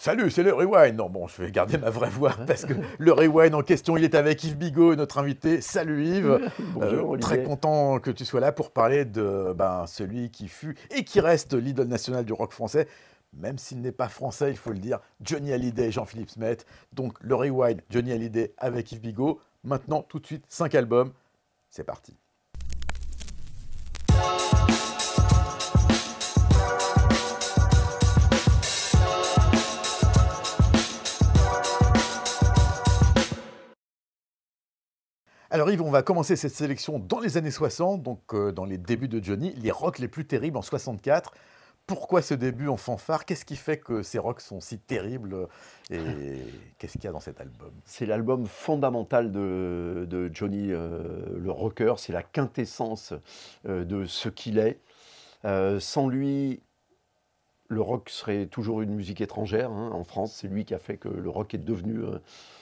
Salut, c'est le Rewind. Non, bon, je vais garder ma vraie voix parce que le Rewind en question, il est avec Yves Bigot, notre invité. Salut Yves. Bonjour Très Olivier. content que tu sois là pour parler de celui qui fut et qui reste l'idole nationale du rock français, même s'il n'est pas français, il faut le dire, Johnny Hallyday et Jean-Philippe Smet. Donc le Rewind, Johnny Hallyday avec Yves Bigot. Maintenant, tout de suite, 5 albums. C'est parti. Alors Yves, on va commencer cette sélection dans les années 60, donc dans les débuts de Johnny, les rocks les plus terribles en 64. Pourquoi ce début en fanfare? Qu'est-ce qui fait que ces rocks sont si terribles? Et qu'est-ce qu'il y a dans cet album? C'est l'album fondamental de Johnny, le rocker. C'est la quintessence de ce qu'il est. Sans lui, le rock serait toujours une musique étrangère en France. C'est lui qui a fait que le rock est devenu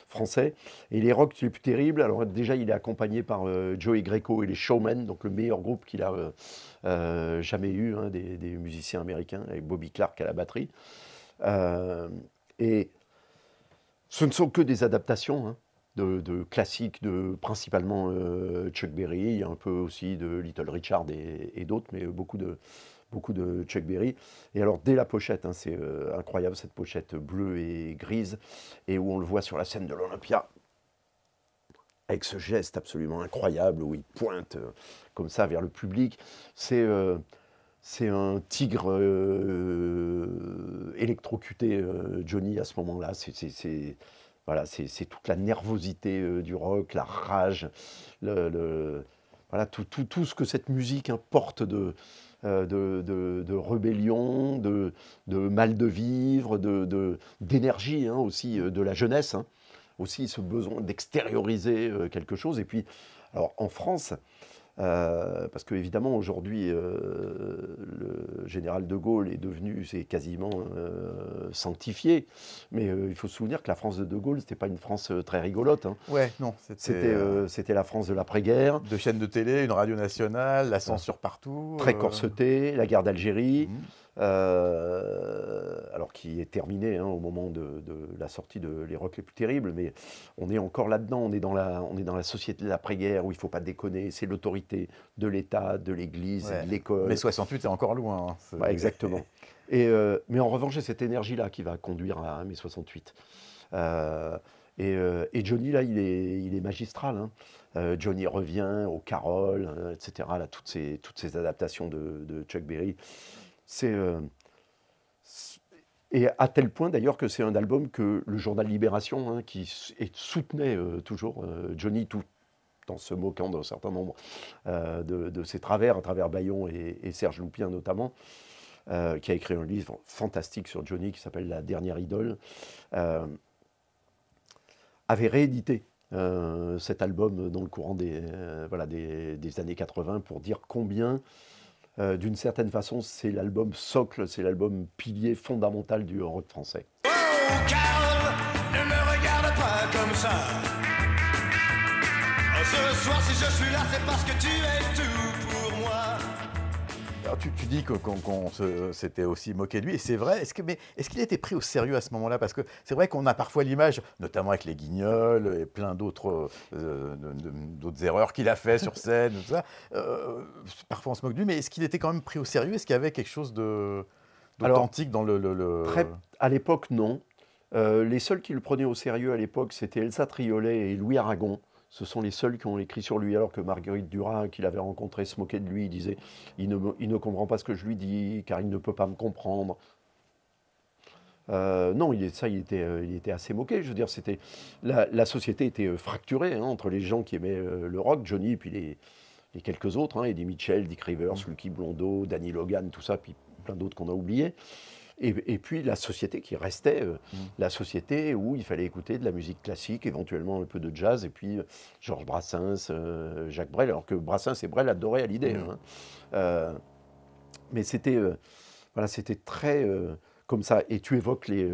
français. Et les rocks les plus terribles, alors déjà il est accompagné par Joey Greco et les Showmen, donc le meilleur groupe qu'il a jamais eu, des musiciens américains, avec Bobby Clark à la batterie. Et ce ne sont que des adaptations de classiques, principalement Chuck Berry, un peu aussi de Little Richard et d'autres, mais beaucoup de Chuck Berry. Et alors, dès la pochette, c'est incroyable, cette pochette bleue et grise, et où on le voit sur la scène de l'Olympia, avec ce geste absolument incroyable, où il pointe comme ça vers le public. C'est un tigre électrocuté, Johnny, à ce moment-là. Voilà, c'est toute la nervosité du rock, la rage, voilà, tout ce que cette musique porte de rébellion, de mal de vivre, d'énergie aussi, de la jeunesse, aussi ce besoin d'extérioriser quelque chose. Et puis, alors en France, parce qu'évidemment aujourd'hui, le général de Gaulle est devenu, c'est quasiment sanctifié, mais il faut se souvenir que la France de Gaulle, c'était pas une France très rigolote. Ouais, non, C'était la France de l'après-guerre. Deux chaînes de télé, une radio nationale, la censure partout. Très corsetée, la guerre d'Algérie, Mhm. alors qui est terminée au moment de la sortie de Les Rocs les plus terribles, mais on est encore là-dedans, on est dans la société de l'après-guerre où il ne faut pas déconner, c'est l'autorité de l'État, de l'Église, Ouais. de l'école. Mais 68 est encore loin. Ouais, exactement. Mais en revanche, c'est cette énergie-là qui va conduire à mai 68. Et Johnny, là, il est magistral. Johnny revient au Carole, etc. Là, toutes ces adaptations de Chuck Berry. Et à tel point d'ailleurs que c'est un album que le journal Libération, qui soutenait toujours Johnny, tout en se moquant d'un certain nombre de ses travers, à travers Bayon et Serge Loupien notamment, qui a écrit un livre fantastique sur Johnny qui s'appelle La dernière idole, avait réédité cet album dans le courant des années 80 pour dire combien, d'une certaine façon, c'est l'album socle, c'est l'album pilier fondamental du rock français. Oh, Carole, ne me regarde pas comme ça. Oh, ce soir, si je suis là, c'est parce que tu es tout pour moi. Alors, tu dis qu'on s'était aussi moqué de lui, et c'est vrai. Est-ce qu'il a été pris au sérieux à ce moment-là? Parce que c'est vrai qu'on a parfois l'image, notamment avec les Guignols et plein d'autres erreurs qu'il a fait sur scène, tout ça. Parfois on se moque de lui, mais est-ce qu'il était quand même pris au sérieux? Est-ce qu'il y avait quelque chose d'authentique dans le... À l'époque, non. Les seuls qui le prenaient au sérieux à l'époque, c'était Elsa Triolet et Louis Aragon. Ce sont les seuls qui ont écrit sur lui, alors que Marguerite Duras, qu'il avait rencontré, se moquait de lui. Il disait « il ne comprend pas ce que je lui dis, car il ne peut pas me comprendre ». Non, il était assez moqué. Je veux dire, la société était fracturée entre les gens qui aimaient le rock, Johnny, et puis les quelques autres, Eddie Mitchell, Dick Rivers, Lucky Blondeau, Danny Logan, tout ça, puis plein d'autres qu'on a oubliés. Et puis la société qui restait, la société où il fallait écouter de la musique classique, éventuellement un peu de jazz, et puis Georges Brassens, Jacques Brel, alors que Brassens et Brel adoraient Hallyday. Mais c'était très comme ça. Et tu évoques les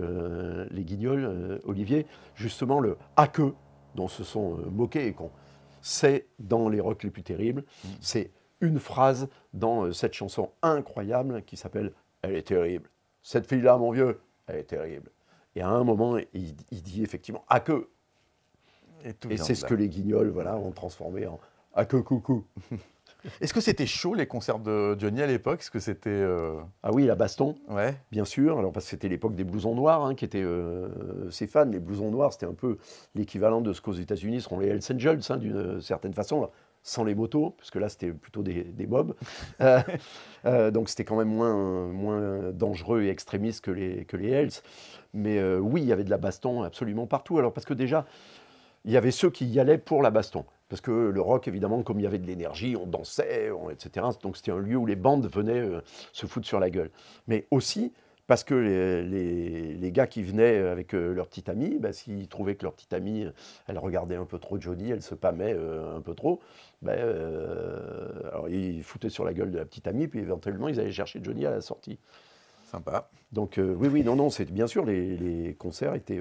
Guignols, Olivier, justement le « à que » dont se sont moqués et qu'on sait dans les rocks les plus terribles, c'est une phrase dans cette chanson incroyable qui s'appelle « Elle est terrible ». Cette fille-là, mon vieux, elle est terrible. Et à un moment, il dit effectivement « à que ». Et c'est ce que les Guignols voilà, ont transformé en « à que coucou ». Est-ce que c'était chaud les concerts de Johnny à l'époque? Est-ce que c'était Ah oui, la baston, ouais. bien sûr. Alors parce que c'était l'époque des blousons noirs, hein, qui étaient ses fans. Les blousons noirs, c'était un peu l'équivalent de ce qu'aux États-Unis seront les Hells Angels, hein, d'une certaine façon, sans les motos, parce que là c'était plutôt des mobs. Donc c'était quand même moins dangereux et extrémiste que les Hells. Mais oui, il y avait de la baston absolument partout. Alors parce que déjà, il y avait ceux qui y allaient pour la baston. Parce que le rock, évidemment, comme il y avait de l'énergie, on dansait, etc. Donc c'était un lieu où les bandes venaient se foutre sur la gueule. Mais aussi parce que les gars qui venaient avec leur petite amie, bah, s'ils trouvaient que leur petite amie, elle regardait un peu trop Johnny, elle se pâmait un peu trop, bah, alors ils foutaient sur la gueule de la petite amie, puis éventuellement ils allaient chercher Johnny à la sortie. Sympa. Donc oui, non, c'est bien sûr, les concerts étaient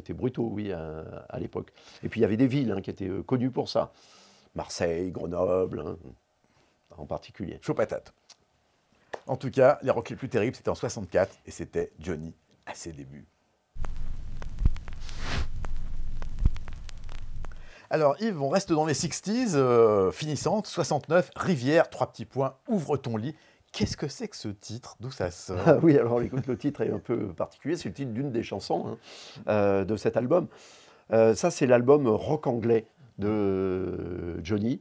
brutaux, oui, à l'époque. Et puis il y avait des villes hein, qui étaient connues pour ça. Marseille, Grenoble, hein, en particulier. Chaud patate. En tout cas, les rock les plus terribles, c'était en 64 et c'était Johnny à ses débuts. Alors Yves, on reste dans les 60s, finissante, 69, Rivière, 3 petits points, ouvre ton lit. Qu'est-ce que c'est que ce titre? D'où ça sort? Ah oui, alors écoute, le titre est un peu particulier, c'est le titre d'une des chansons hein, de cet album. Ça, c'est l'album rock anglais de Johnny,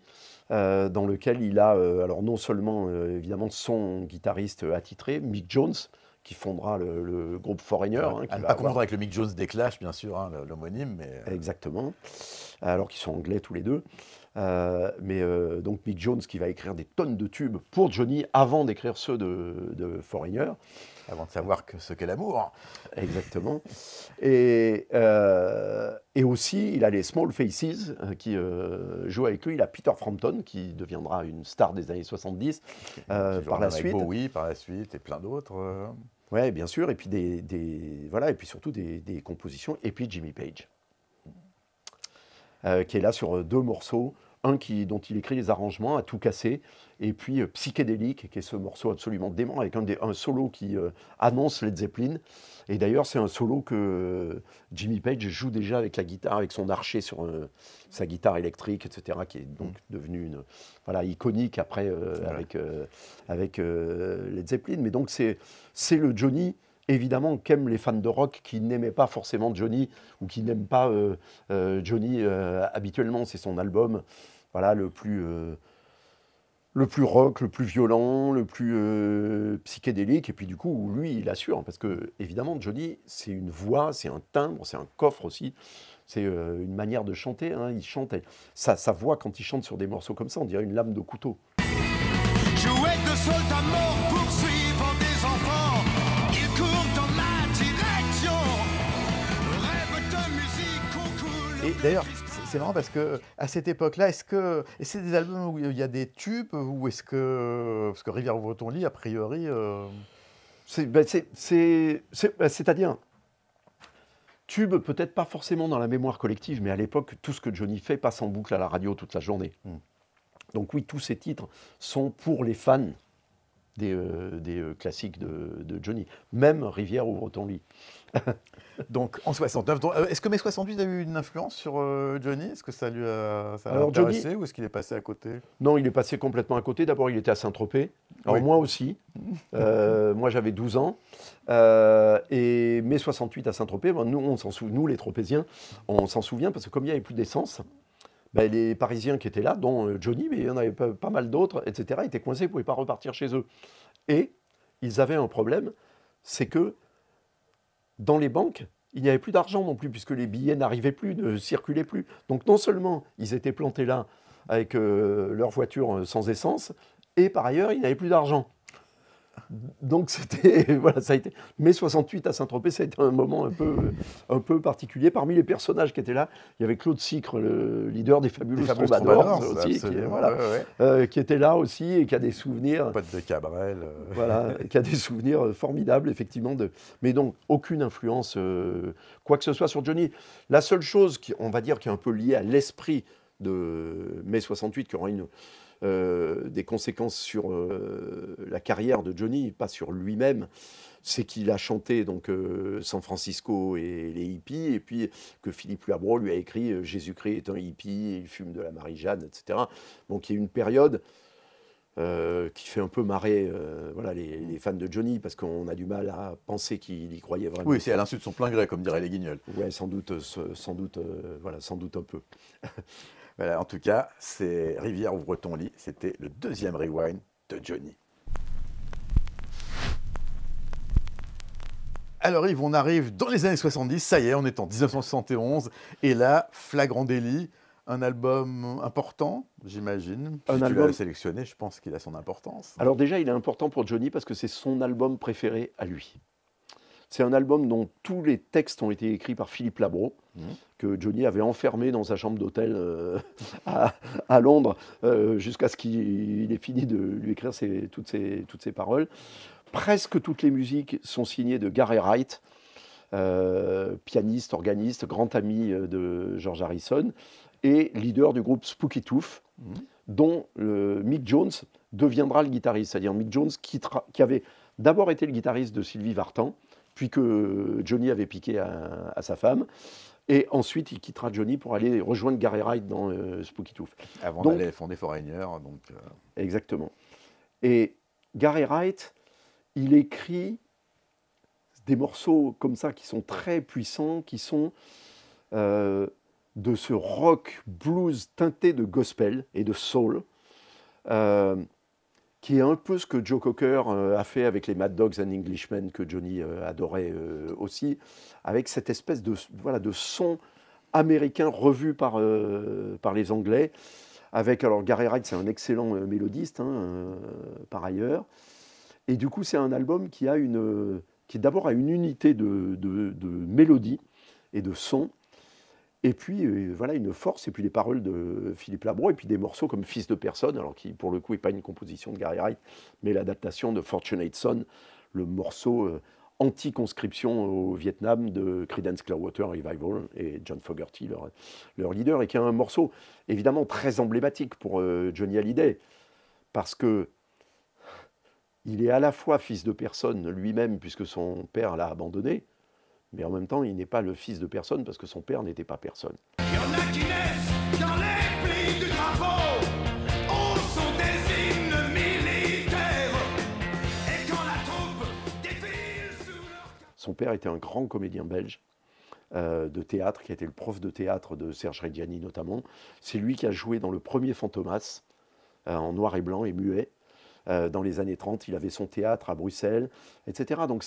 dans lequel il a, alors non seulement évidemment son guitariste attitré, Mick Jones, qui fondera le groupe Foreigner. Hein, À ne pas confondre avec le Mick Jones des Clash, bien sûr, hein, l'homonyme. Mais... Exactement, alors qu'ils sont anglais tous les deux. Donc Mick Jones qui va écrire des tonnes de tubes pour Johnny avant d'écrire ceux de Foreigner. Avant de savoir ce qu'est l'amour. Exactement. Et aussi, il a les Small Faces qui jouent avec lui. Il a Peter Frampton qui deviendra une star des années 70 par la suite. Bowie par la suite et plein d'autres. Oui, bien sûr. Et puis, voilà, et puis surtout des compositions. Et puis Jimmy Page, qui est là sur 2 morceaux. Un dont il écrit les arrangements à tout casser, et puis Psychédélique, qui est ce morceau absolument dément, avec un solo qui annonce Led Zeppelin. Et d'ailleurs, c'est un solo que Jimmy Page joue déjà avec la guitare, avec son archet sur sa guitare électrique, etc., qui est donc devenue iconique après avec Led Zeppelin. Mais donc, c'est le Johnny, évidemment, qu'aiment les fans de rock qui n'aimaient pas forcément Johnny ou qui n'aiment pas Johnny habituellement. C'est son album le plus rock, le plus violent, le plus psychédélique. Et puis du coup, lui, il assure. Parce que, évidemment, Johnny, c'est une voix, c'est un timbre, c'est un coffre aussi. C'est une manière de chanter. Hein. Il chante. Sa voix, quand il chante sur des morceaux comme ça, on dirait une lame de couteau. Jouets de soldats morts poursuivant des enfants. Ils courent dans ma direction. Rêve de musique, concours. Et d'ailleurs, c'est marrant parce que à cette époque-là, est-ce que c'est des albums où il y a des tubes ou est-ce que parce que Rivière ouvre ton lit, a priori, c'est-à-dire tube, peut-être pas forcément dans la mémoire collective, mais à l'époque, tout ce que Johnny fait passe en boucle à la radio toute la journée. Donc oui, tous ces titres sont pour les fans des classiques de Johnny. Même Rivière ouvre ton lit. Donc en 69. Est-ce que mai 68 a eu une influence sur Johnny? Est-ce que ça l'a Alors, intéressé Johnny, ou est-ce qu'il est passé à côté? Non, il est passé complètement à côté. D'abord, il était à Saint-Tropez. Alors Oui. moi aussi. Moi, j'avais 12 ans. Et mai 68 à Saint-Tropez, nous les Tropéziens, on s'en souvient parce que comme il n'y avait plus d'essence, les Parisiens qui étaient là, dont Johnny, mais il y en avait pas mal d'autres, etc., étaient coincés, ils ne pouvaient pas repartir chez eux. Et ils avaient un problème, c'est que dans les banques, il n'y avait plus d'argent non plus, puisque les billets n'arrivaient plus, ne circulaient plus. Donc non seulement ils étaient plantés là avec leur voiture sans essence, et par ailleurs, ils n'avaient plus d'argent. Donc c'était ça a été mai 68 à Saint-Tropez, ça a été un moment un peu particulier. Parmi les personnages qui étaient là, il y avait Claude Sicre, le leader des Fabulous Troubadours aussi, qui était là aussi et qui a des souvenirs. Pote de Cabrel. Qui a des souvenirs formidables effectivement mais donc aucune influence quoi que ce soit sur Johnny. La seule chose on va dire qui est un peu liée à l'esprit de mai 68 qui aura des conséquences sur la carrière de Johnny, pas sur lui-même, c'est qu'il a chanté donc San Francisco et les hippies, et puis que Philippe Labro lui a écrit Jésus-Christ est un hippie, il fume de la Marie-Jeanne, etc. Donc il y a une période qui fait un peu marrer voilà, les fans de Johnny, parce qu'on a du mal à penser qu'il y croyait vraiment. Oui, c'est à l'insu de son plein gré, comme diraient les Guignols. Ouais, sans doute un peu. Voilà, en tout cas, c'est Rivière ouvre ton lit, c'était le deuxième rewind de Johnny. Alors Yves, on arrive dans les années 70, ça y est, on est en 1971, et là, Flagrant délit, un album important, j'imagine. Si tu l'as sélectionné, je pense qu'il a son importance. Alors déjà, il est important pour Johnny parce que c'est son album préféré à lui. C'est un album dont tous les textes ont été écrits par Philippe Labro, que Johnny avait enfermé dans sa chambre d'hôtel à Londres, jusqu'à ce qu'il ait fini de lui écrire toutes ses paroles. Presque toutes les musiques sont signées de Gary Wright, pianiste, organiste, grand ami de George Harrison, et leader du groupe Spooky Tooth, dont Mick Jones deviendra le guitariste. C'est-à-dire Mick Jones qui avait d'abord été le guitariste de Sylvie Vartan, puis que Johnny avait piqué à sa femme. Et ensuite, il quittera Johnny pour aller rejoindre Gary Wright dans Spooky Tooth. Avant d'aller fonder Foreigner. Exactement. Et Gary Wright, il écrit des morceaux comme ça qui sont très puissants, qui sont de ce rock blues teinté de gospel et de soul, qui est un peu ce que Joe Cocker a fait avec les Mad Dogs and Englishmen, que Johnny adorait aussi, avec cette espèce de son américain revu par les Anglais. Alors Gary Wright, c'est un excellent mélodiste, par ailleurs. Et du coup, c'est un album qui d'abord a une unité de mélodie et de son, et puis une force, et puis les paroles de Philippe Labro, et puis des morceaux comme Fils de personne, alors qui pour le coup n'est pas une composition de Gary Wright, mais l'adaptation de Fortunate Son, le morceau anti-conscription au Vietnam de Creedence Clearwater Revival et John Fogerty, leur leader, et qui est un morceau évidemment très emblématique pour Johnny Hallyday, parce que il est à la fois fils de personne lui-même, puisque son père l'a abandonné, mais en même temps, il n'est pas le fils de personne, parce que son père n'était pas personne. Il y en a qui naissent dans les plis du drapeau, où sont des hymnes militaires, et quand la troupe défile sous leur... Son père était un grand comédien belge de théâtre, qui a été le prof de théâtre de Serge Reggiani notamment. C'est lui qui a joué dans le premier Fantomas, en noir et blanc et muet. Dans les années 30, il avait son théâtre à Bruxelles, etc. Donc,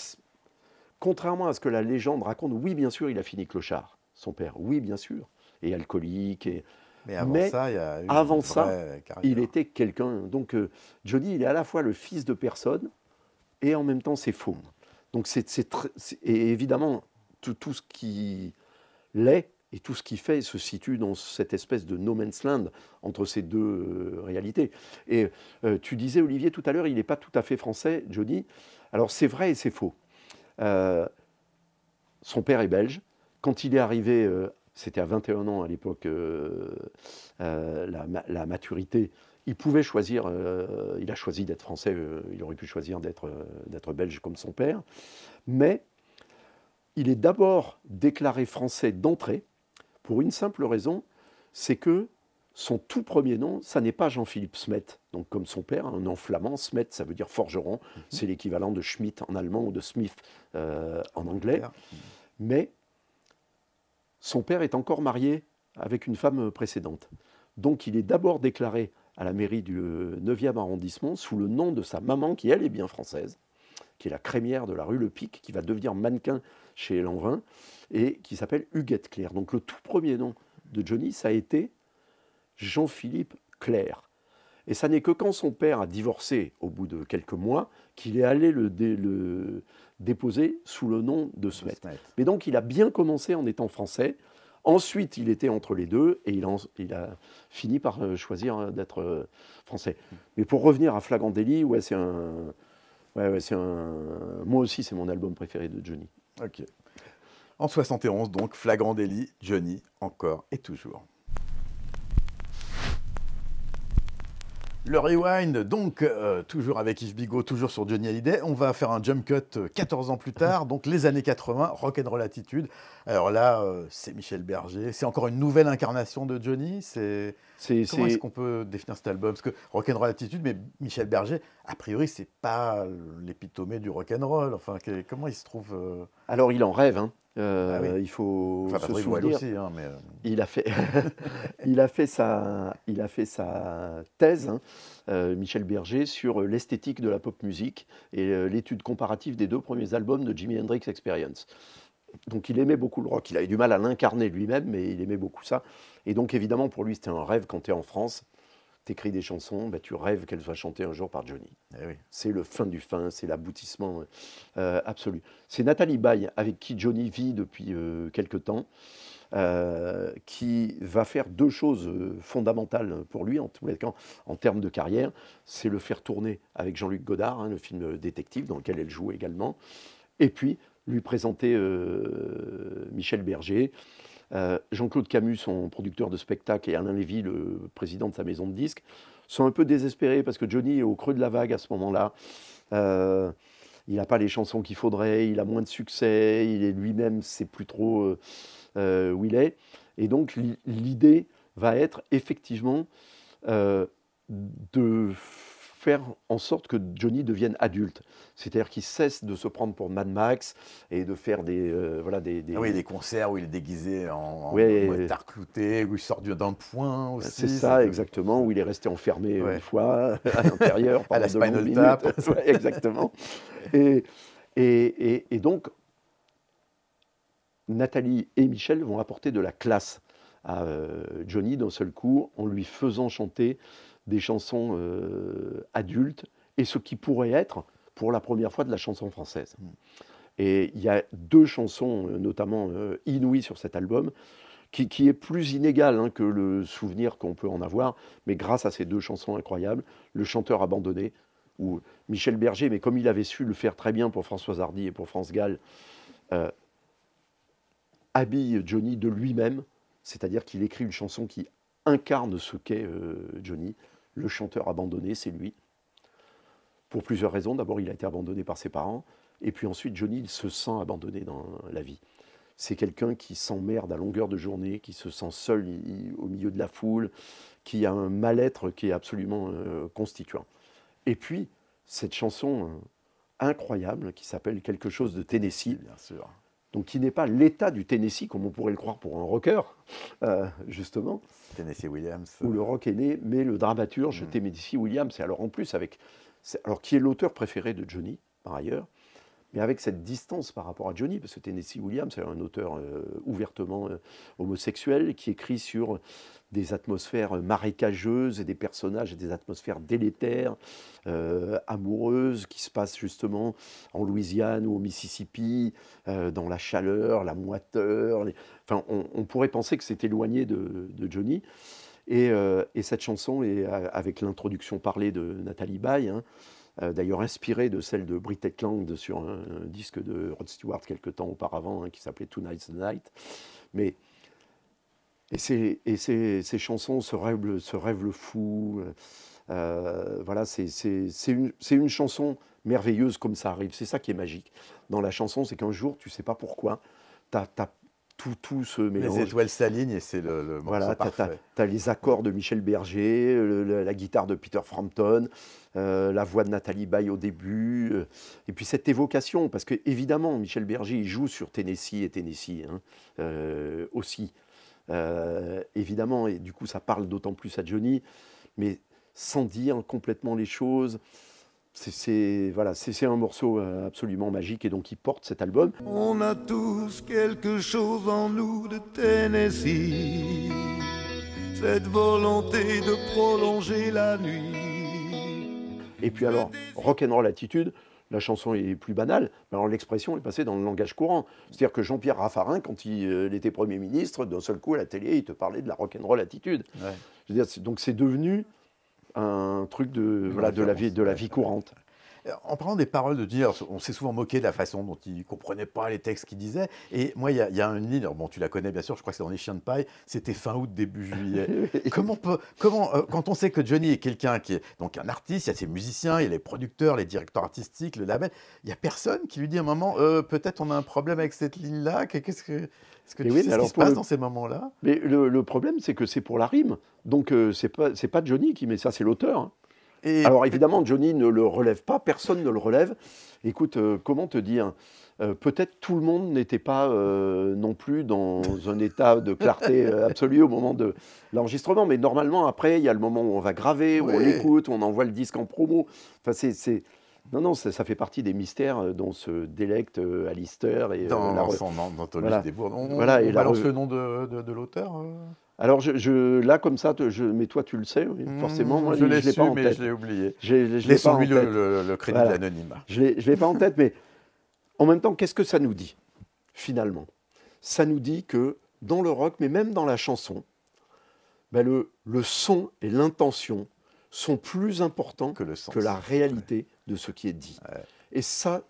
contrairement à ce que la légende raconte, oui, bien sûr, il a fini clochard, son père, oui, bien sûr, et alcoolique. Mais avant ça, il était quelqu'un. Donc, Johnny, il est à la fois le fils de personne, et en même temps, c'est faux. Donc, et évidemment, tout ce qui l'est, et tout ce qu'il fait se situe dans cette espèce de no man's land entre ces deux réalités. Et tu disais, Olivier, tout à l'heure, il n'est pas tout à fait français, Johnny. Alors c'est vrai et c'est faux. Son père est belge. Quand il est arrivé, c'était à 21 ans à l'époque, la maturité, il pouvait choisir, il a choisi d'être français, il aurait pu choisir d'être belge comme son père. Mais il est d'abord déclaré français d'entrée, pour une simple raison, c'est que son tout premier nom, ça n'est pas Jean-Philippe Smet, donc comme son père, un nom flamand. Smet, ça veut dire forgeron, c'est l'équivalent de Schmidt en allemand ou de Smith en anglais. Mais son père est encore marié avec une femme précédente. Donc il est d'abord déclaré à la mairie du 9e arrondissement sous le nom de sa maman, qui elle est bien française, qui est la crémière de la rue Le Pic, qui va devenir mannequin chez Lanvin, et qui s'appelle Huguette Clerc. Donc le tout premier nom de Johnny, ça a été Jean-Philippe Clerc. Et ça n'est que quand son père a divorcé au bout de quelques mois qu'il est allé le déposer sous le nom de Smet. Mais donc il a bien commencé en étant français. Ensuite, il était entre les deux et il a fini par choisir d'être français. Mais pour revenir à Flagrant délit, moi aussi, c'est mon album préféré de Johnny. Ok. En 71, donc, Flagrant délit, Johnny, encore et toujours. Le Rewind, donc, toujours avec Yves Bigot, toujours sur Johnny Hallyday. On va faire un jump cut 14 ans plus tard, donc les années 80, Rock'n'Roll Attitude. Alors là, c'est Michel Berger. C'est encore une nouvelle incarnation de Johnny. Comment est-ce qu'on peut définir cet album? Parce que Rock'n'Roll Attitude, mais Michel Berger, a priori, c'est pas l'épitomé du rock'n'roll. Enfin, comment il se trouve Alors, il en rêve, hein. Ah oui. Il faut Enfin, se Patrick Boyle souvenir. aussi, hein, mais... Il a fait, il a fait sa thèse, hein, Michel Berger, sur l'esthétique de la pop musique et l'étude comparative des 2 premiers albums de Jimi Hendrix Experience. Donc il aimait beaucoup le rock. Il avait du mal à l'incarner lui-même, mais il aimait beaucoup ça. Et donc évidemment, pour lui, c'était un rêve quand tu es en France. Tu écris des chansons, tu rêves qu'elles soient chantées un jour par Johnny. Eh oui. C'est le fin du fin, c'est l'aboutissement absolu. C'est Nathalie Baye, avec qui Johnny vit depuis quelque temps, qui va faire 2 choses fondamentales pour lui, en tous les cas, en termes de carrière. C'est le faire tourner avec Jean-Luc Godard, hein, le film Détective, dans lequel elle joue également. Et puis, lui présenter Michel Berger. Jean-Claude Camus, son producteur de spectacle, et Alain Lévy, le président de sa maison de disques, sont un peu désespérés parce que Johnny est au creux de la vague à ce moment-là. Il n'a pas les chansons qu'il faudrait, il a moins de succès, il est lui-même, c'est plus trop où il est. Et donc l'idée va être effectivement de faire en sorte que Johnny devienne adulte. C'est-à-dire qu'il cesse de se prendre pour Mad Max et de faire des... Ah oui, des concerts où il est déguisé en motard clouté, où il sort dans le poing aussi. C'est ça, exactement, où il est resté enfermé une fois à l'intérieur pendant à la de longues Spinal minutes. Tap. Ouais, exactement. Et donc, Nathalie et Michel vont apporter de la classe à Johnny d'un seul coup, en lui faisant chanter des chansons adultes et ce qui pourrait être, pour la première fois, de la chanson française. Et il y a 2 chansons, notamment inouïes sur cet album, qui est plus inégal, hein, que le souvenir qu'on peut en avoir, mais grâce à ces 2 chansons incroyables, Le chanteur abandonné, où Michel Berger, mais comme il avait su le faire très bien pour Françoise Hardy et pour France Gall, habille Johnny de lui-même, c'est-à-dire qu'il écrit une chanson qui incarne ce qu'est Johnny. Le chanteur abandonné, c'est lui. Pour plusieurs raisons. D'abord, il a été abandonné par ses parents. Et puis ensuite, Johnny, il se sent abandonné dans la vie. C'est quelqu'un qui s'emmerde à longueur de journée, qui se sent seul au milieu de la foule, qui a un mal-être qui est absolument constituant. Et puis, cette chanson incroyable qui s'appelle Quelque chose de Tennessee. Bien sûr. Donc, qui n'est pas l'état du Tennessee, comme on pourrait le croire pour un rocker, justement. Tennessee Williams. Où le rock est né, mais le dramaturge Tennessee Williams, et alors en plus, qui est l'auteur préféré de Johnny, par ailleurs, mais avec cette distance par rapport à Johnny, parce que Tennessee Williams est un auteur ouvertement homosexuel, qui écrit sur des atmosphères marécageuses et des personnages et des atmosphères délétères, amoureuses, qui se passent justement en Louisiane ou au Mississippi, dans la chaleur, la moiteur. Enfin, on pourrait penser que c'est éloigné de Johnny. Et cette chanson, est, avec l'introduction parlée de Nathalie Baye, hein, d'ailleurs inspirée de celle de Britt Ekland sur un disque de Rod Stewart quelque temps auparavant, hein, qui s'appelait Tonight's the Night. Mais ces chansons, ce rêve le fou, voilà, c'est une chanson merveilleuse comme ça arrive. C'est ça qui est magique dans la chanson, c'est qu'un jour, tu ne sais pas pourquoi, t'as tout se mélange. Les étoiles s'alignent et c'est le morceau voilà, parfait. Tu as les accords de Michel Berger, la guitare de Peter Frampton, la voix de Nathalie Baye au début, et puis cette évocation, parce que évidemment, Michel Berger, il joue sur Tennessee et Tennessee, hein, aussi. Évidemment, et du coup, ça parle d'autant plus à Johnny, mais sans dire complètement les choses. C'est un morceau absolument magique et donc il porte cet album. On a tous quelque chose en nous de Tennessee, cette volonté de prolonger la nuit. Et puis alors, Rock'n'Roll Attitude, la chanson est plus banale, mais alors l'expression est passée dans le langage courant. C'est-à-dire que Jean-Pierre Raffarin, quand il était Premier ministre, d'un seul coup à la télé, il te parlait de la Rock'n'Roll Attitude. Ouais. Je veux dire, donc c'est devenu un truc de la vie courante. En parlant des paroles de Johnny, alors, on s'est souvent moqué de la façon dont il ne comprenait pas les textes qu'il disait. Et moi, il y a une ligne, bon, tu la connais bien sûr, je crois que c'est dans Les Chiens de Paille, c'était fin août, début juillet. Quand on sait que Johnny est quelqu'un qui est donc un artiste, il y a ses musiciens, il y a les producteurs, les directeurs artistiques, le label, il n'y a personne qui lui dit à un moment, peut-être on a un problème avec cette ligne-là, est-ce que tu sais ce qui se passe dans ces moments-là? Mais le problème, c'est que c'est pour la rime. Donc, c'est pas Johnny qui met ça, c'est l'auteur. Hein. Alors évidemment, Johnny ne le relève pas, personne ne le relève. Écoute, comment te dire, peut-être tout le monde n'était pas non plus dans un état de clarté absolue au moment de l'enregistrement, mais normalement, après, il y a le moment où on va graver, où on l'écoute, où on envoie le disque en promo. Enfin, Non, ça fait partie des mystères dont se délecte Alistair. Et, dans son anthologie des bourdes. On balance le nom de l'auteur Alors, là, comme ça, mais toi, tu le sais, oui, forcément. Moi, je l'ai pas en tête. Mais je l'ai oublié. Laissons-lui le crédit de l'anonymat. Je ne l'ai pas en tête, mais en même temps, qu'est-ce que ça nous dit, finalement? Ça nous dit que dans le rock, mais même dans la chanson, ben le son et l'intention sont plus importants que la réalité de ce qui est dit. Ouais. Et ça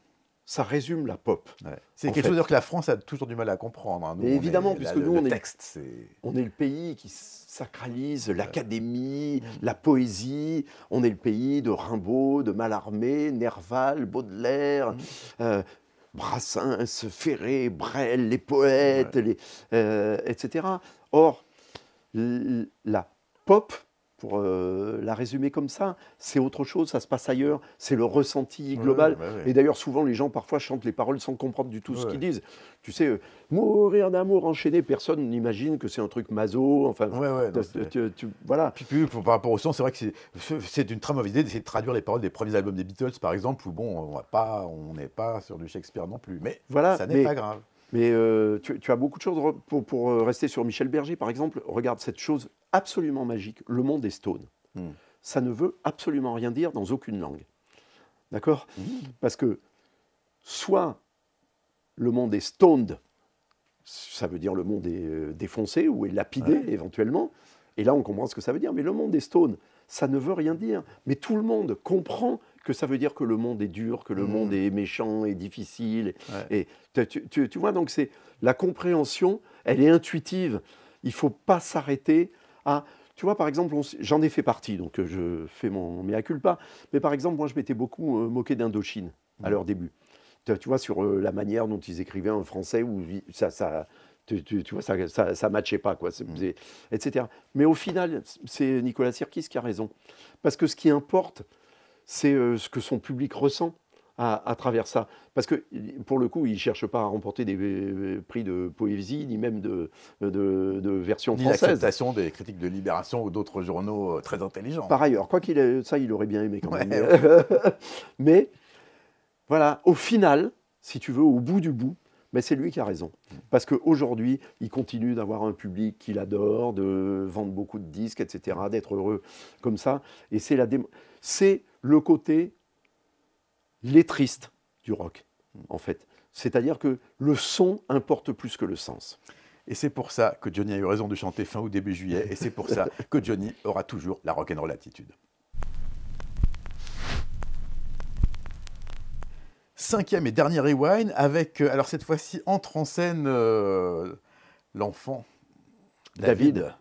résume la pop. Ouais. C'est quelque chose que la France a toujours du mal à comprendre. Hein. Nous, évidemment, puisque nous, on est le pays qui sacralise l'académie, la poésie. On est le pays de Rimbaud, de Mallarmé, Nerval, Baudelaire, Brassens, Ferré, Brel, les poètes, etc. Or, la pop, pour la résumer comme ça, c'est autre chose, ça se passe ailleurs, c'est le ressenti global. Et d'ailleurs, souvent, les gens parfois chantent les paroles sans comprendre du tout ce qu'ils disent. Tu sais, mourir d'amour enchaîné, personne n'imagine que c'est un truc maso. Enfin, voilà. Puis, par rapport au son, c'est vrai que c'est une très mauvaise idée d'essayer de traduire les paroles des premiers albums des Beatles, par exemple, où bon, on n'est pas sur du Shakespeare non plus. Mais ça n'est pas grave. Mais tu as beaucoup de choses, pour rester sur Michel Berger, par exemple, regarde cette chose absolument magique, le monde est stone. Ça ne veut absolument rien dire dans aucune langue. D'accord? Parce que soit le monde est stoned, ça veut dire le monde est défoncé ou est lapidé éventuellement, et là on comprend ce que ça veut dire, mais le monde est stone, ça ne veut rien dire. Mais tout le monde comprend que ça veut dire que le monde est dur, que le monde est méchant et difficile. Et tu vois, donc c'est la compréhension, elle est intuitive. Il ne faut pas s'arrêter à... Tu vois, par exemple, j'en ai fait partie, donc je fais mon mea culpa. Mais par exemple, moi, je m'étais beaucoup moqué d'Indochine à leur début. Tu vois, sur la manière dont ils écrivaient en français, où tu vois, ça matchait pas, quoi, etc. Mais au final, c'est Nicolas Sirkis qui a raison. Parce que ce qui importe, c'est ce que son public ressent à travers ça. Parce que, pour le coup, il ne cherche pas à remporter des prix de poésie, ni même de version française. Ni l'acceptation des critiques de Libération ou d'autres journaux très intelligents. Par ailleurs, quoi qu'il ait, ça, il aurait bien aimé quand même. Mais, voilà, au final, si tu veux, au bout du bout, mais c'est lui qui a raison. Parce qu'aujourd'hui, il continue d'avoir un public qu'il adore, de vendre beaucoup de disques, etc., d'être heureux comme ça. Et c'est le côté lettriste du rock, en fait. C'est-à-dire que le son importe plus que le sens. Et c'est pour ça que Johnny a eu raison de chanter fin août, début juillet. Et c'est pour ça que Johnny aura toujours la rock'n'roll attitude. 5e et dernier rewind avec, alors cette fois-ci, entre en scène l'enfant David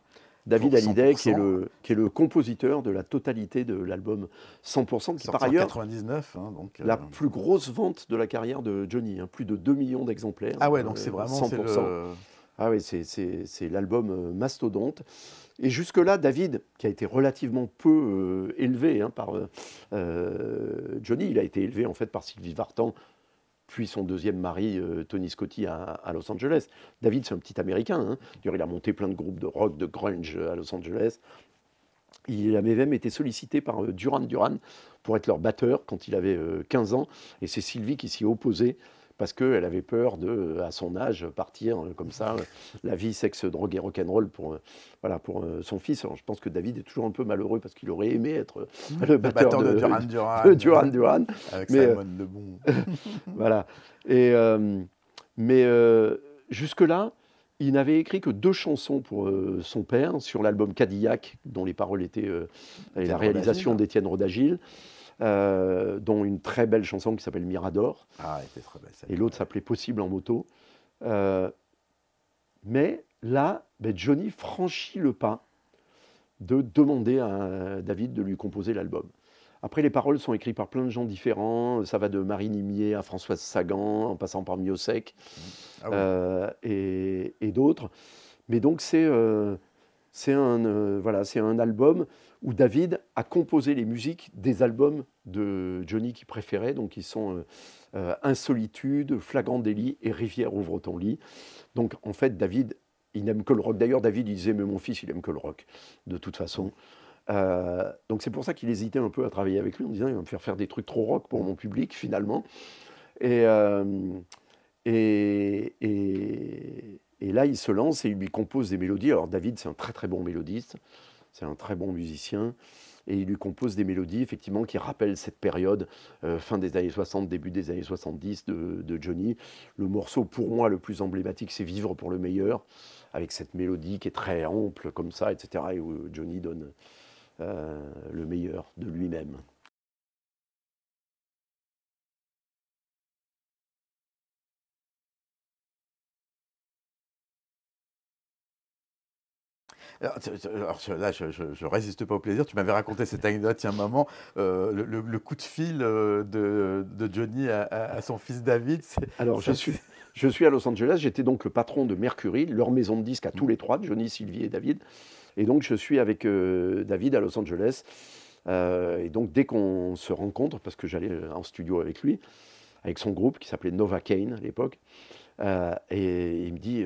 Hallyday, qui est le compositeur de la totalité de l'album 100%, qui par ailleurs 99, hein, donc, la plus grosse vente de la carrière de Johnny, hein, plus de 2 millions d'exemplaires. Ah ouais, donc c'est vraiment 100%. Ah oui, c'est l'album mastodonte. Et jusque-là, David, qui a été relativement peu élevé par Johnny, il a été élevé en fait par Sylvie Vartan, puis son deuxième mari, Tony Scotti, à Los Angeles. David, c'est un petit Américain. Hein. Il a monté plein de groupes de rock, de grunge à Los Angeles. Il avait même été sollicité par Duran Duran pour être leur batteur quand il avait 15 ans. Et c'est Sylvie qui s'y opposait parce qu'elle avait peur de, à son âge, partir comme ça, la vie, sexe, drogue et rock'n'roll pour son fils. Alors, je pense que David est toujours un peu malheureux parce qu'il aurait aimé être le batteur de Duran Duran. Avec Simon Le Bon. Voilà. Et, mais jusque-là, il n'avait écrit que 2 chansons pour son père sur l'album Cadillac, dont les paroles étaient la réalisation d'Étienne Rodagil. dont une très belle chanson qui s'appelle Mirador, Ah, elle était très belle, et l'autre s'appelait Possible en moto. Mais là, ben, Johnny franchit le pas de demander à David de lui composer l'album. Après, les paroles sont écrites par plein de gens différents. Ça va de Marie Nimier à Françoise Sagan, en passant par Miossec Ah oui. et d'autres. Mais donc, c'est un album où David a composé les musiques des albums de Johnny qu'il préférait. Donc, ils sont Insolitude, Flagrant délit et Rivière ouvre ton lit. Donc, en fait, David, il n'aime que le rock. D'ailleurs, David, il disait, mais mon fils, il aime que le rock, de toute façon. Donc, c'est pour ça qu'il hésitait un peu à travailler avec lui, en disant, il va me faire des trucs trop rock pour mon public, finalement. Et, et, et, et là, il se lance et il lui compose des mélodies. Alors, David, c'est un très, très bon mélodiste. C'est un très bon musicien. Et il lui compose des mélodies, effectivement, qui rappellent cette période, fin des années 60, début des années 70 de Johnny. Le morceau, pour moi, le plus emblématique, c'est Vivre pour le meilleur, avec cette mélodie qui est très ample, comme ça, etc., et où Johnny donne le meilleur de lui-même. Là, je résiste pas au plaisir. Tu m'avais raconté cette anecdote il y a un moment, le coup de fil de Johnny à son fils David. Alors, ça, je suis à Los Angeles, j'étais donc le patron de Mercury, leur maison de disques à tous les trois, Johnny, Sylvie et David. Et donc, je suis avec David à Los Angeles. Et donc, dès qu'on se rencontre, parce que j'allais en studio avec lui, avec son groupe qui s'appelait Nova Kane à l'époque, et il me dit,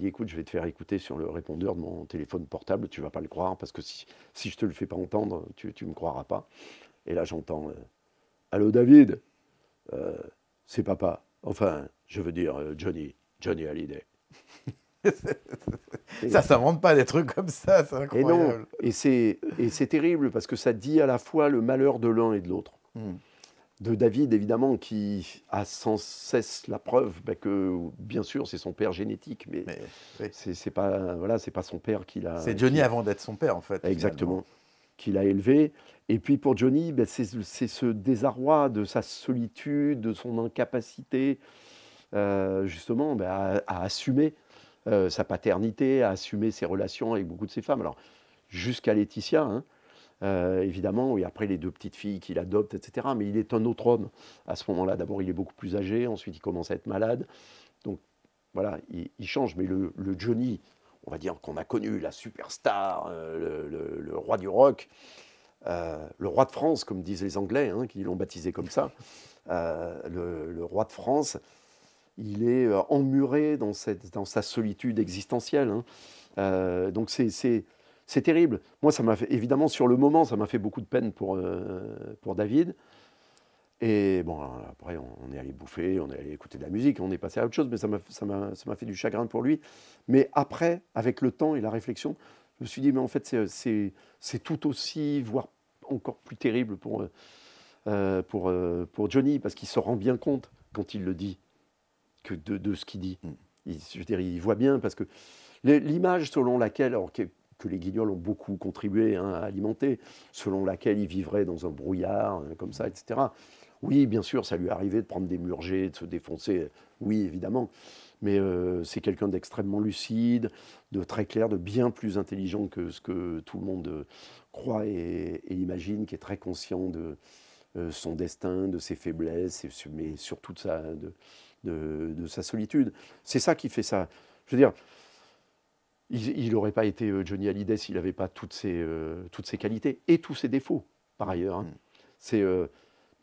écoute, je vais te faire écouter sur le répondeur de mon téléphone portable, tu vas pas le croire, parce que si je te le fais pas entendre, tu me croiras pas. Et là, j'entends, allô David, c'est papa. Enfin, je veux dire Johnny Hallyday. ça s'invente pas des trucs comme ça, c'est Et non, incroyable. et c'est terrible parce que ça dit à la fois le malheur de l'un et de l'autre. De David, évidemment, qui a sans cesse la preuve que, bien sûr, c'est son père génétique, mais Oui. c'est pas, voilà, c'est pas son père qui l'a. C'est Johnny avant d'être son père, en fait. Exactement, qui l'a élevé. Et puis pour Johnny, c'est ce désarroi de sa solitude, de son incapacité, justement, à assumer sa paternité, à assumer ses relations avec beaucoup de ses femmes. Alors, jusqu'à Laetitia, hein, évidemment, et après les deux petites filles qu'il adopte, etc. Mais il est un autre homme à ce moment-là. D'abord, il est beaucoup plus âgé, ensuite, il commence à être malade. Donc, voilà, il change. Mais le Johnny, on va dire qu'on a connu, la superstar, le roi du rock, le roi de France, comme disent les Anglais, hein, qui l'ont baptisé comme ça, le roi de France, il est emmuré dans sa solitude existentielle. Hein. Donc, c'est terrible. Moi, ça m'a fait, évidemment, sur le moment, ça m'a fait beaucoup de peine pour David. Et bon, après, on est allé bouffer, on est allé écouter de la musique, on est passé à autre chose, mais ça m'a fait du chagrin pour lui. Mais après, avec le temps et la réflexion, je me suis dit, mais en fait, c'est tout aussi, voire encore plus terrible pour Johnny, parce qu'il se rend bien compte, quand il le dit, que de ce qu'il dit. Je veux dire, il voit bien, parce que l'image selon laquelle, alors que les Guignols ont beaucoup contribué à alimenter, selon laquelle il vivrait dans un brouillard, comme ça, etc. Oui, bien sûr, ça lui arrivait de prendre des murgées, de se défoncer, oui, évidemment. Mais c'est quelqu'un d'extrêmement lucide, de très clair, de bien plus intelligent que ce que tout le monde croit et imagine, qui est très conscient de son destin, de ses faiblesses, mais surtout de sa solitude. C'est ça qui fait ça. Je veux dire, il n'aurait pas été Johnny Hallyday s'il n'avait pas toutes ses qualités et tous ses défauts, par ailleurs. Hein.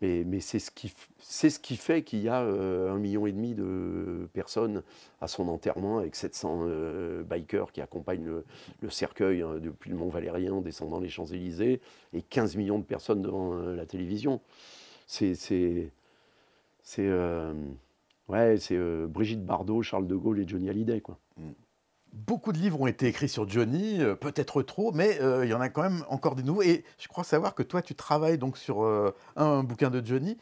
Mais c'est ce qui fait qu'il y a 1,5 million de personnes à son enterrement, avec 700 bikers qui accompagnent le cercueil hein, depuis le Mont Valérien en descendant les Champs-Élysées, et 15 millions de personnes devant la télévision. C'est Brigitte Bardot, Charles de Gaulle et Johnny Hallyday, quoi. Beaucoup de livres ont été écrits sur Johnny, peut-être trop, mais il y en a quand même encore des nouveaux. Et je crois savoir que toi, tu travailles donc sur un bouquin de Johnny.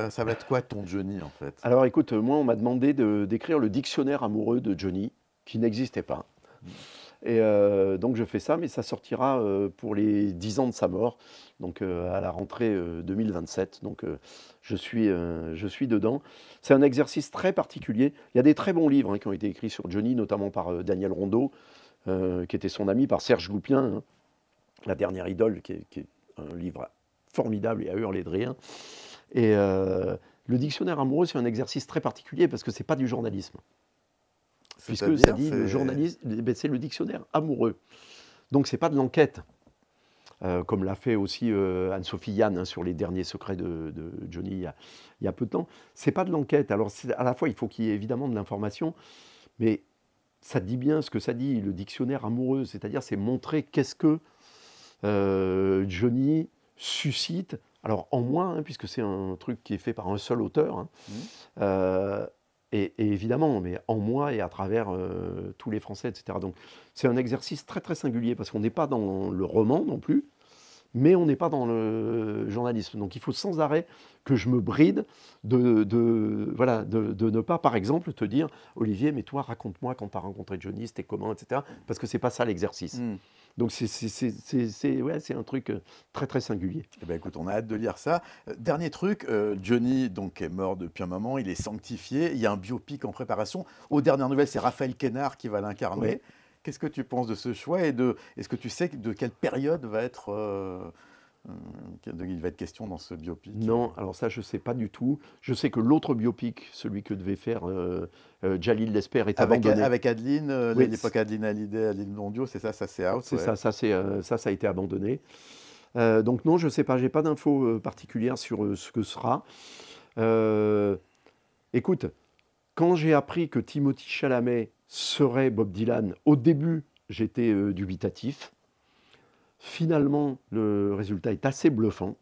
Ça va être quoi ton Johnny, en fait? Alors écoute, moi, on m'a demandé d'écrire le dictionnaire amoureux de Johnny, qui n'existait pas. Et donc je fais ça, mais ça sortira pour les 10 ans de sa mort, donc à la rentrée 2027. Donc je suis dedans. C'est un exercice très particulier. Il y a des très bons livres qui ont été écrits sur Johnny, notamment par Daniel Rondeau, qui était son ami, par Serge Goupien, hein, La dernière idole, qui est un livre formidable et à hurler de rire. Et le dictionnaire amoureux, c'est un exercice très particulier parce que c'est pas du journalisme. Puisque ça dit le journalisme, c'est le dictionnaire amoureux. Donc c'est pas de l'enquête, comme l'a fait aussi Anne-Sophie Yann sur les derniers secrets de Johnny il y a peu de temps. C'est pas de l'enquête. Alors à la fois il faut qu'il y ait évidemment de l'information, mais ça dit bien ce que ça dit, le dictionnaire amoureux, c'est-à-dire c'est montrer qu'est-ce que Johnny suscite. Alors en moi, puisque c'est un truc qui est fait par un seul auteur. Et évidemment, mais en moi et à travers tous les Français, etc. Donc c'est un exercice très très singulier parce qu'on n'est pas dans le roman non plus, mais on n'est pas dans le journalisme. Donc il faut sans arrêt que je me bride de ne pas, par exemple, te dire « Olivier, mais toi, raconte-moi quand tu as rencontré Johnny, c'était comment, etc. » Parce que c'est pas ça l'exercice. Donc c'est un truc très très singulier. Eh ben, écoute, on a hâte de lire ça. Dernier truc, Johnny donc, est mort depuis un moment, il est sanctifié, il y a un biopic en préparation. Aux dernières nouvelles, c'est Raphaël Quénard qui va l'incarner. Ouais. Qu'est-ce que tu penses de ce choix et est-ce que tu sais de quelle période il va être question dans ce biopic? Non, alors ça je ne sais pas du tout. Je sais que l'autre biopic, celui que devait faire Djalil Lesper, est abandonné. Avec Adeline, Oui. l'époque Adeline Hallyday, Adeline Blondiot, c'est ça c'est out. C'est ça, ça a été abandonné. Donc non, je ne sais pas, je n'ai pas d'infos particulières sur ce que sera. Écoute, quand j'ai appris que Timothée Chalamet serait Bob Dylan, au début j'étais dubitatif. Finalement, le résultat est assez bluffant.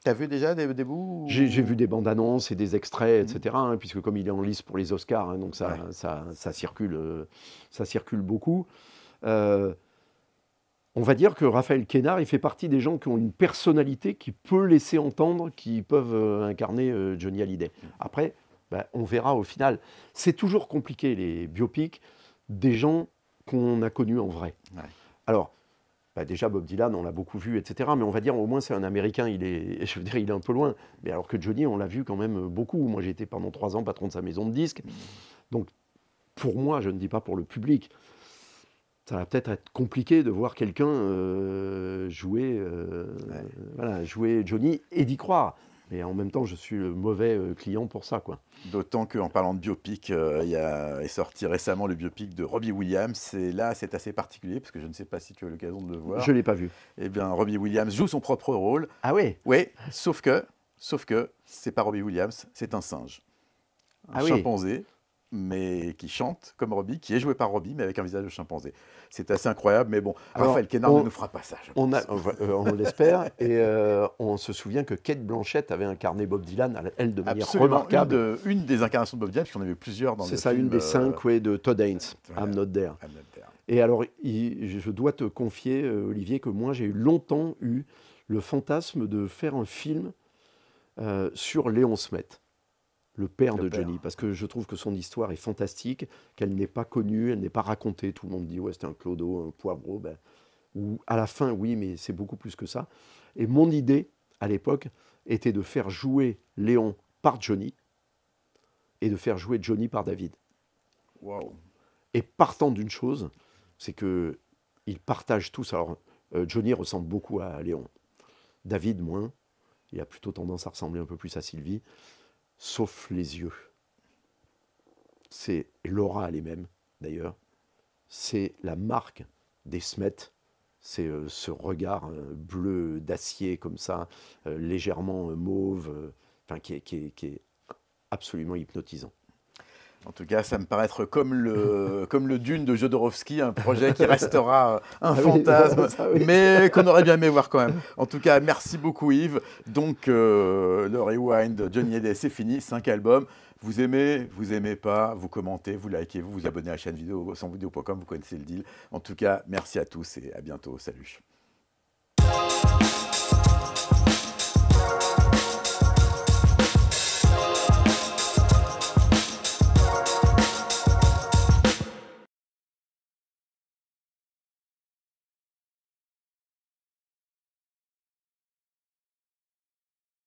Tu as vu déjà des bouts J'ai vu des bandes annonces et des extraits, etc. Puisque comme il est en lice pour les Oscars, donc ça circule beaucoup. On va dire que Raphaël Quénard, il fait partie des gens qui ont une personnalité qui peut laisser entendre qu'ils peuvent incarner Johnny Hallyday. Après, on verra au final. C'est toujours compliqué, les biopics, des gens qu'on a connus en vrai. Ouais. Alors, déjà, Bob Dylan, on l'a beaucoup vu, etc. Mais on va dire, au moins, c'est un Américain, il est un peu loin. Mais alors que Johnny, on l'a vu quand même beaucoup. Moi, j'ai été pendant 3 ans patron de sa maison de disques. Donc, pour moi, je ne dis pas pour le public, ça va peut-être être compliqué de voir quelqu'un jouer Johnny et d'y croire. Mais en même temps, je suis le mauvais client pour ça, quoi. D'autant qu'en parlant de biopic, est sorti récemment le biopic de Robbie Williams. Et là, c'est assez particulier, parce que je ne sais pas si tu as eu l'occasion de le voir. Je ne l'ai pas vu. Eh bien, Robbie Williams joue son propre rôle. Ah oui? Oui, sauf que c'est pas Robbie Williams, c'est un singe. Un chimpanzé, mais qui chante comme Robbie, qui est joué par Robbie, mais avec un visage de chimpanzé. C'est assez incroyable, mais bon, alors, Raphaël Quénard ne nous fera pas ça. On l'espère, et on se souvient que Kate Blanchett avait incarné Bob Dylan, elle, de manière remarquable. Une des incarnations de Bob Dylan, puisqu'on en avait plusieurs dans le film. C'est ça, une des 5, de Todd Haynes, voilà, I'm Not There. Et alors, je dois te confier, Olivier, que moi, j'ai longtemps eu le fantasme de faire un film sur Léon Smet, le père de Johnny, parce que je trouve que son histoire est fantastique, qu'elle n'est pas connue, elle n'est pas racontée. Tout le monde dit, ouais, c'était un clodo, un poivreau. Ou à la fin, oui, mais c'est beaucoup plus que ça. Et mon idée, à l'époque, était de faire jouer Léon par Johnny et de faire jouer Johnny par David. Wow. Et partant d'une chose, c'est qu'ils partagent tous. Alors, Johnny ressemble beaucoup à Léon. David, moins. Il a plutôt tendance à ressembler un peu plus à Sylvie. Sauf les yeux. L'aura, elle est même, d'ailleurs. C'est la marque des Smet. C'est ce regard bleu d'acier, comme ça, légèrement mauve, qui est absolument hypnotisant. En tout cas, ça me paraît être comme le Dune de Jodorowsky, un projet qui restera un fantasme, mais qu'on aurait bien aimé voir quand même. En tout cas, merci beaucoup Yves. Donc, le Rewind de Johnny Hallyday, c'est fini, 5 albums. Vous aimez pas, vous commentez, vous likez, vous abonnez à la chaîne vidéo, sanvideo.com, vous connaissez le deal. En tout cas, merci à tous et à bientôt. Salut.